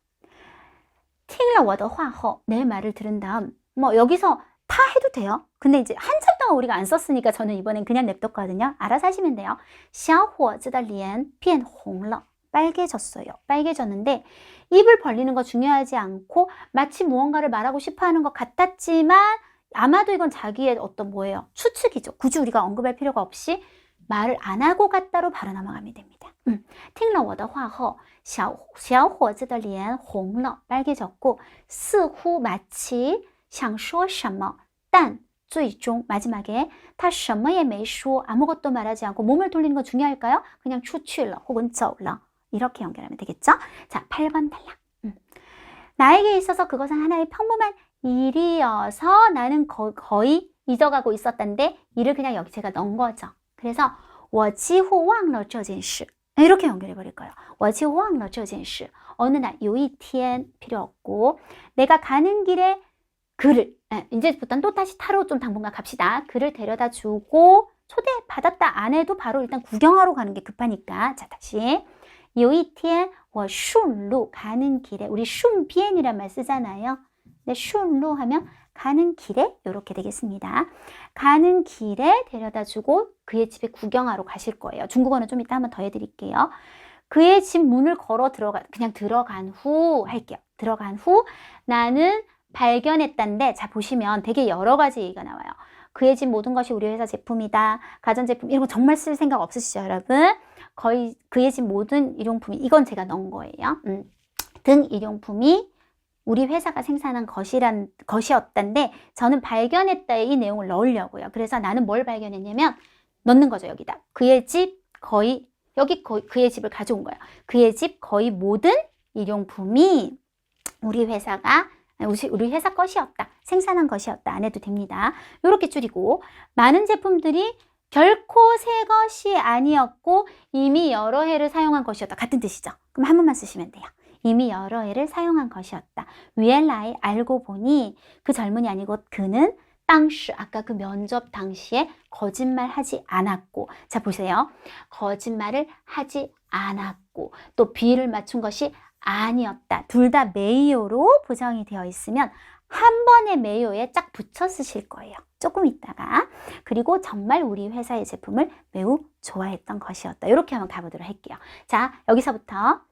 听了我的话后 내 말을 들은 다음 뭐 여기서 다 해도 돼요. 근데 이제 한참 동안 우리가 안 썼으니까 저는 이번엔 그냥 냅뒀거든요. 알아서 하시면 돼요. 小伙子的脸变红了. 빨개졌어요. 빨개졌는데 입을 벌리는 거 중요하지 않고 마치 무언가를 말하고 싶어하는 것 같았지만 아마도 이건 자기의 어떤 뭐예요? 추측이죠. 굳이 우리가 언급할 필요가 없이 말을 안 하고 갔다로 바로 넘어가면 됩니다. 听了我的话后小伙子的脸红了 빨개졌고 似乎 마치 想说什么但最终 마지막에 他什么也没说 아무것도 말하지 않고 몸을 돌리는 거 중요할까요? 그냥 出去了 혹은 走了 이렇게 연결하면 되겠죠? 자, 8번 탈락. 나에게 있어서 그것은 하나의 평범한 일이어서 나는 거의 잊어가고 있었던데 이를 그냥 여기 제가 넣은 거죠. 그래서 我几乎忘了这件事 이렇게 연결해 버릴 거예요. 我几乎忘了这件事 어느 날有一天 필요 없고 내가 가는 길에 그를 이제부터는 또 다시 타로 좀 당분간 갑시다. 그를 데려다 주고 초대받았다 안 해도 바로 일단 구경하러 가는 게 급하니까 자 다시 有一天我顺路 가는 길에 우리 顺便이란 말 쓰잖아요. 근데 顺路 하면 가는 길에 이렇게 되겠습니다. 가는 길에 데려다 주고 그의 집에 구경하러 가실 거예요. 중국어는 좀 이따 한번 더 해드릴게요. 그의 집 문을 걸어 그냥 들어간 후 할게요. 들어간 후 나는 발견했단데 자 보시면 되게 여러 가지 얘기가 나와요. 그의 집 모든 것이 우리 회사 제품이다. 가전제품 이런 거 정말 쓸 생각 없으시죠 여러분? 거의 그의 집 모든 일용품이 이건 제가 넣은 거예요. 등 일용품이 우리 회사가 생산한 것이었단데 저는 발견했다에 이 내용을 넣으려고요. 그래서 나는 뭘 발견했냐면 넣는 거죠. 여기다. 그의 집 거의 그의 집을 가져온 거예요. 그의 집 거의 모든 일용품이 우리 회사 것이었다. 생산한 것이었다. 안 해도 됩니다. 이렇게 줄이고 많은 제품들이 결코 새 것이 아니었고 이미 여러 해를 사용한 것이었다. 같은 뜻이죠. 그럼 한 번만 쓰시면 돼요. 이미 여러 해를 사용한 것이었다. 위엘라이 알고 보니 그 젊은이 아니고 그는 당시 아까 그 면접 당시에 거짓말하지 않았고 자 보세요. 거짓말을 하지 않았고 또 비를 맞춘 것이 아니었다. 둘 다 메이오로 보정이 되어 있으면 한 번의 메이오에 짝 붙여 쓰실 거예요. 조금 있다가 그리고 정말 우리 회사의 제품을 매우 좋아했던 것이었다. 이렇게 한번 가보도록 할게요. 자 여기서부터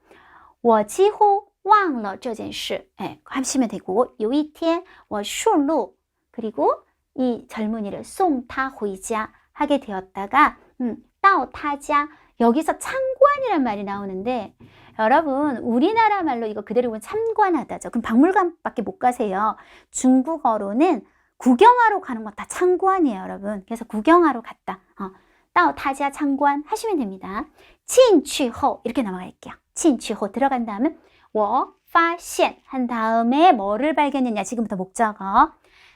我几乎忘了这件事 하시면 되고 有一天我顺路 그리고 이 젊은이를 送他回家 하게 되었다가 到他家 여기서 참관이란 말이 나오는데 여러분 우리나라 말로 이거 그대로 보면 참관하다죠. 그럼 박물관밖에 못 가세요. 중국어로는 구경하러 가는 거 다 참관이에요, 여러분. 그래서 구경하러 갔다. 到他家 참관 하시면 됩니다. 进去后 이렇게 넘어갈게요. 进去后 들어간 다음은 我发现 한 다음에 뭐를 발견했냐? 지금부터 목적어.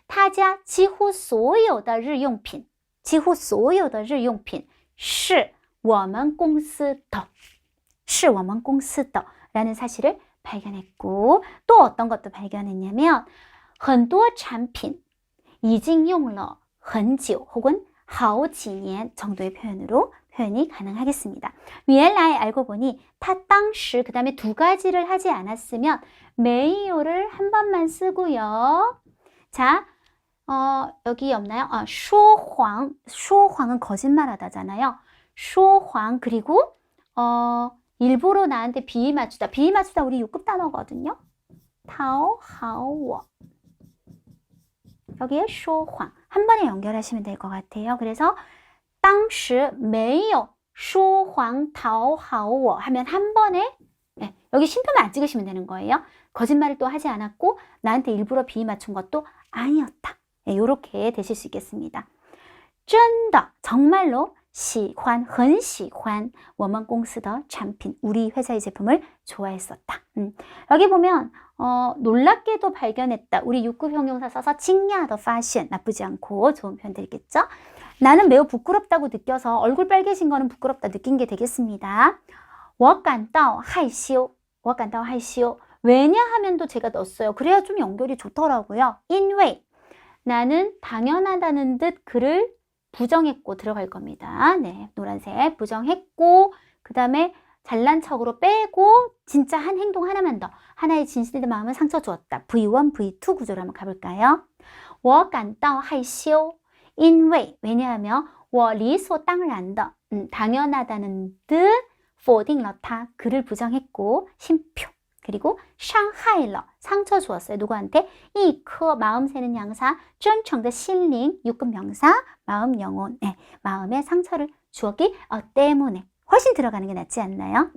他家几乎所有的日用品几乎所有的日用品是我们公司的是我们公司的 라는 사실을 발견했고 또 어떤 것도 발견했냐면 很多产品已经用了很久 혹은 好几年 정도의 표현이 가능하겠습니다. 위엘라이 알고 보니 타 당시 그 다음에 두 가지를 하지 않았으면 메이오를 한 번만 쓰고요. 자 여기 없나요? 说谎 说谎은 거짓말하다잖아요. 说谎 그리고 일부러 나한테 비위 맞추다. 비위 맞추다 우리 6급 단어거든요. 讨好我 여기에 说谎 한 번에 연결하시면 될 것 같아요. 그래서 当时没有说谎讨好我 하면 한 번에 여기 쉼표만 안 찍으시면 되는 거예요. 거짓말을 또 하지 않았고 나한테 일부러 비위 맞춘 것도 아니었다. 이렇게 되실 수 있겠습니다. 真的 정말로 喜欢很喜欢我们公司的产品 우리 회사의 제품을 좋아했었다. 여기 보면 놀랍게도 발견했다. 우리 6급 형용사 써서 惊讶的发现 나쁘지 않고 좋은 표현 되겠죠? 나는 매우 부끄럽다고 느껴서 얼굴 빨개진 거는 부끄럽다 느낀 게 되겠습니다. 我感到害羞 我感到害羞 왜냐하면도 제가 넣었어요. 그래야 좀 연결이 좋더라고요. 因为 나는 당연하다는 듯 그를 부정했고 들어갈 겁니다. 네, 노란색 부정했고 그 다음에 잘난 척으로 빼고 진짜 한 행동 하나만 더 하나의 진실된 마음은 상처 주었다. V1, V2 구조로 한번 가볼까요? 我感到害羞因为 왜냐하면 我理所当然的 당연하다는 듯 否定了他 그를 부정했고 심표 그리고 伤害了 상처 주었어요. 누구한테? 一颗 마음 새는 양사 真诚的心灵 6급 명사 마음 영혼 마음에 상처를 주었기 때문에 훨씬 들어가는 게 낫지 않나요?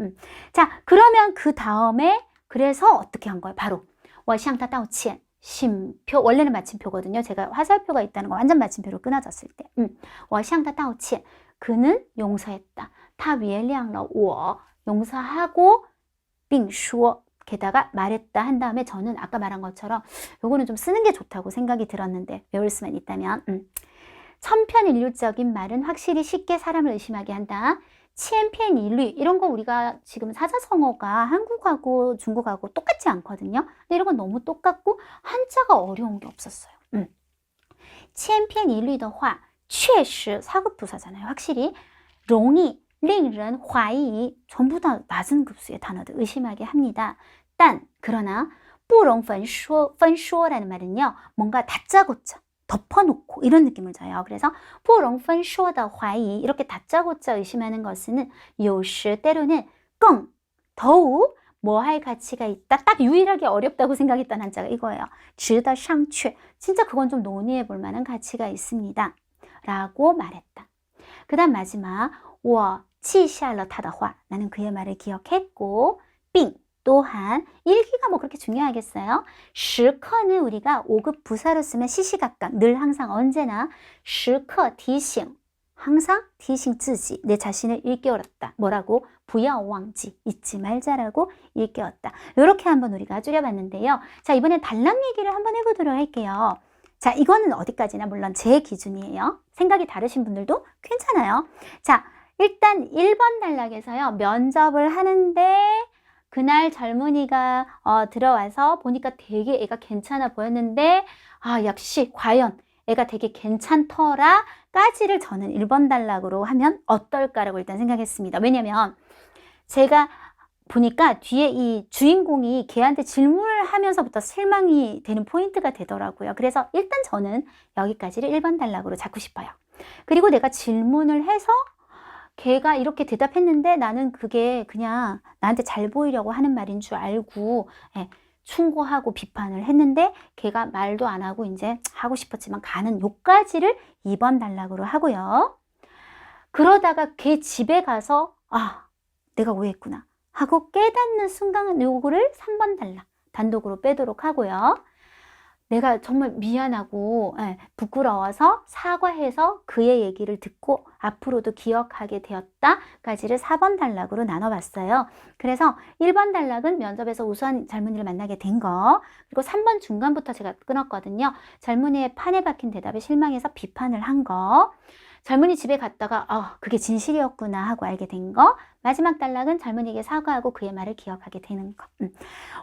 자 그러면 그 다음에 그래서 어떻게 한 거예요? 바로 我向他道歉 심표 원래는 마침표거든요. 제가 화살표가 있다는 거 완전 마침표로 끊어졌을 때 我向他道歉 그는 용서했다. 他原谅了我 용서하고 并说 게다가 말했다 한 다음에 저는 아까 말한 것처럼 요거는 좀 쓰는 게 좋다고 생각이 들었는데 외울 수만 있다면 천편일률적인 말은 확실히 쉽게 사람을 의심하게 한다.千篇一律 이런 거 우리가 지금 사자성어가 한국하고 중국하고 똑같지 않거든요. 근데 이런 건 너무 똑같고 한자가 어려운 게 없었어요. 千篇一律的话确实 사급부사잖아요. 확실히 容易令人怀疑 전부 다 낮은 급수의 단어들 의심하게 합니다. 그러나 不容分说라는 말은요. 뭔가 다짜고짜 덮어놓고 이런 느낌을 줘요. 그래서 不容分说的怀疑 이렇게 다짜고짜 의심하는 것은 有时 때로는 更 더욱 뭐 할 가치가 있다. 딱 유일하게 어렵다고 생각했던 한자가 이거예요. 值得商榷 진짜 그건 좀 논의해 볼 만한 가치가 있습니다. 라고 말했다. 그 다음 마지막 我记下了他的话 나는 그의 말을 기억했고 并 또한 일기가 뭐 그렇게 중요하겠어요? 时刻는 우리가 5급 부사로 쓰면 시시각각 늘 항상 언제나 时刻提醒 항상 提醒自己내 자신을 일깨웠다. 뭐라고? 不要忘记 잊지 말자라고 일깨웠다. 이렇게 한번 우리가 줄여봤는데요. 자, 이번엔 단락 얘기를 한번 해보도록 할게요. 자, 이거는 어디까지나 물론 제 기준이에요. 생각이 다르신 분들도 괜찮아요. 자, 일단 1번 단락에서요. 면접을 하는데 그날 젊은이가 들어와서 보니까 되게 애가 괜찮아 보였는데 역시 과연 애가 되게 괜찮더라 까지를 저는 1번 단락으로 하면 어떨까라고 일단 생각했습니다. 왜냐면 제가 보니까 뒤에 이 주인공이 걔한테 질문을 하면서부터 실망이 되는 포인트가 되더라고요. 그래서 일단 저는 여기까지를 1번 단락으로 잡고 싶어요. 그리고 내가 질문을 해서 걔가 이렇게 대답했는데 나는 그게 그냥 나한테 잘 보이려고 하는 말인 줄 알고 충고하고 비판을 했는데 걔가 말도 안 하고 이제 하고 싶었지만 가는 요까지를 2번 단락으로 하고요. 그러다가 걔 집에 가서 내가 오해했구나 하고 깨닫는 순간 요거를 3번 단락 단독으로 빼도록 하고요. 내가 정말 미안하고 부끄러워서 사과해서 그의 얘기를 듣고 앞으로도 기억하게 되었다까지를 4번 단락으로 나눠봤어요. 그래서 1번 단락은 면접에서 우수한 젊은이를 만나게 된 거, 그리고 3번 중간부터 제가 끊었거든요. 젊은이의 판에 박힌 대답에 실망해서 비판을 한 거, 젊은이 집에 갔다가 그게 진실이었구나 하고 알게 된 거, 마지막 단락은 젊은이에게 사과하고 그의 말을 기억하게 되는 거.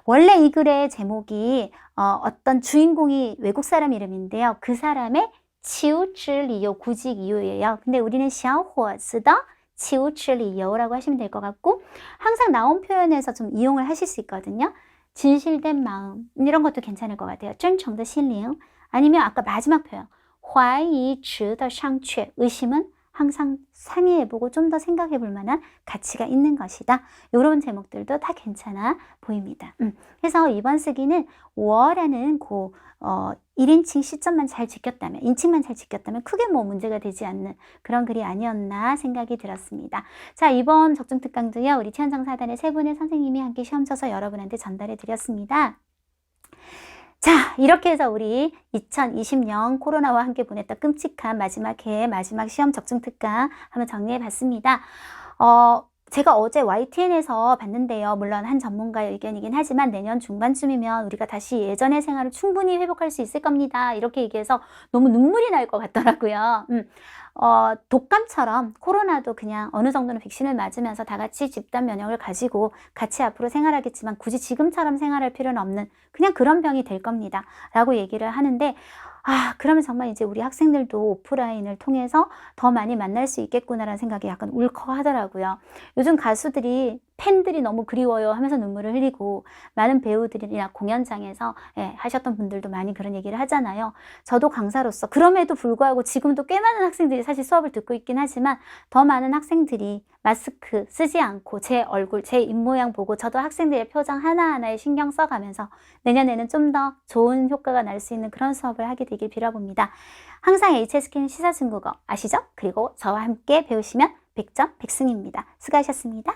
원래 이 글의 제목이 어떤 주인공이 외국 사람 이름인데요. 그 사람의 求知理由, 구직 이유예요. 근데 우리는 小伙子的求知理由라고 하시면 될 것 같고, 항상 나온 표현에서 좀 이용을 하실 수 있거든요. 진실된 마음, 이런 것도 괜찮을 것 같아요. 真诚的心灵, 아니면 아까 마지막 표현 怀疑值得商榷, 의심은 항상 상의해보고 좀 더 생각해볼 만한 가치가 있는 것이다. 이런 제목들도 다 괜찮아 보입니다. 그래서 이번 쓰기는 我라는 1인칭 시점만 잘 지켰다면, 인칭만 잘 지켰다면 크게 뭐 문제가 되지 않는 그런 글이 아니었나 생각이 들었습니다. 자, 이번 적중특강도요. 우리 최현정사단의 세 분의 선생님이 함께 시험 쳐서 여러분한테 전달해 드렸습니다. 자, 이렇게 해서 우리 2020년 코로나와 함께 보냈던 끔찍한 마지막 해 마지막 시험 적중특강 한번 정리해 봤습니다. 제가 어제 YTN에서 봤는데요. 물론 한 전문가의 의견이긴 하지만 내년 중반쯤이면 우리가 다시 예전의 생활을 충분히 회복할 수 있을 겁니다. 이렇게 얘기해서 너무 눈물이 날 것 같더라고요. 독감처럼 코로나도 그냥 어느 정도는 백신을 맞으면서 다 같이 집단 면역을 가지고 같이 앞으로 생활하겠지만 굳이 지금처럼 생활할 필요는 없는 그냥 그런 병이 될 겁니다. 라고 얘기를 하는데 그러면 정말 이제 우리 학생들도 오프라인을 통해서 더 많이 만날 수 있겠구나라는 생각이 약간 울컥하더라고요. 요즘 가수들이 팬들이 너무 그리워요 하면서 눈물을 흘리고, 많은 배우들이나 공연장에서 하셨던 분들도 많이 그런 얘기를 하잖아요. 저도 강사로서 그럼에도 불구하고 지금도 꽤 많은 학생들이 사실 수업을 듣고 있긴 하지만 더 많은 학생들이 마스크 쓰지 않고 제 얼굴, 제 입모양 보고 저도 학생들의 표정 하나하나에 신경 써가면서 내년에는 좀 더 좋은 효과가 날 수 있는 그런 수업을 하게 되길 빌어봅니다. 항상 HSK는 시사중국어 아시죠? 그리고 저와 함께 배우시면 100점 100승입니다. 수고하셨습니다.